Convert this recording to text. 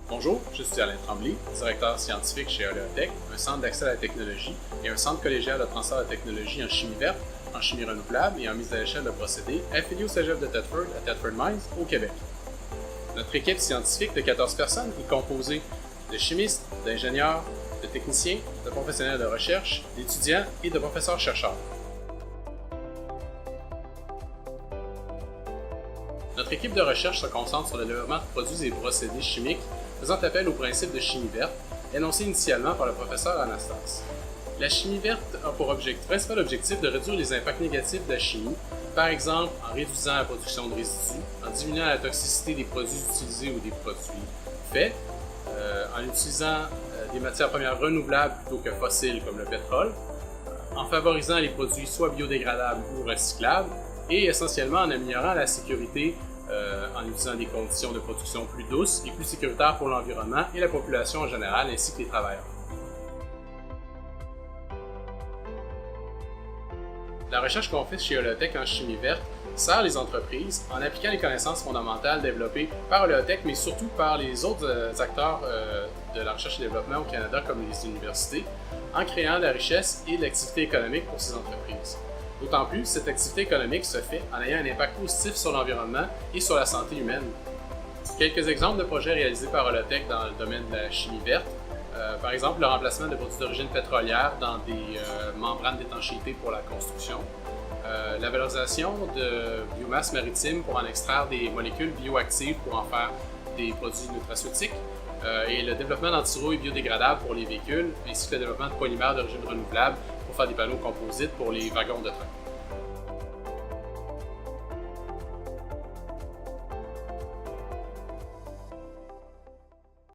Bonjour, je suis Alain Tremblay, directeur scientifique chez Oleotech, un centre d'accès à la technologie et un centre collégial de transfert de technologie en chimie verte, en chimie renouvelable et en mise à l'échelle de procédés affilié au Cégep de Thetford à Thetford Mines, au Québec. Notre équipe scientifique de 14 personnes est composée de chimistes, d'ingénieurs, de techniciens, de professionnels de recherche, d'étudiants et de professeurs-chercheurs. Notre équipe de recherche se concentre sur le développement de produits et procédés chimiques faisant appel au principe de chimie verte, énoncé initialement par le professeur Anastas. La chimie verte a pour principal objectif de réduire les impacts négatifs de la chimie, par exemple en réduisant la production de résidus, en diminuant la toxicité des produits utilisés ou des produits faits, en utilisant des matières premières renouvelables plutôt que fossiles comme le pétrole, en favorisant les produits soit biodégradables ou recyclables, et essentiellement en améliorant la sécurité en utilisant des conditions de production plus douces et plus sécuritaires pour l'environnement et la population en général, ainsi que les travailleurs. La recherche qu'on fait chez Oleotech en chimie verte sert les entreprises en appliquant les connaissances fondamentales développées par Oleotech, mais surtout par les autres acteurs de la recherche et développement au Canada, comme les universités, en créant de la richesse et de l'activité économique pour ces entreprises. D'autant plus, cette activité économique se fait en ayant un impact positif sur l'environnement et sur la santé humaine. Quelques exemples de projets réalisés par Oleotech dans le domaine de la chimie verte, par exemple le remplacement de produits d'origine pétrolière dans des membranes d'étanchéité pour la construction, la valorisation de biomasse maritime pour en extraire des molécules bioactives pour en faire des produits nutraceutiques, et le développement d'antirouilles biodégradables pour les véhicules, ainsi que le développement de polymères d'origine renouvelable pour faire des panneaux composites pour les wagons de train.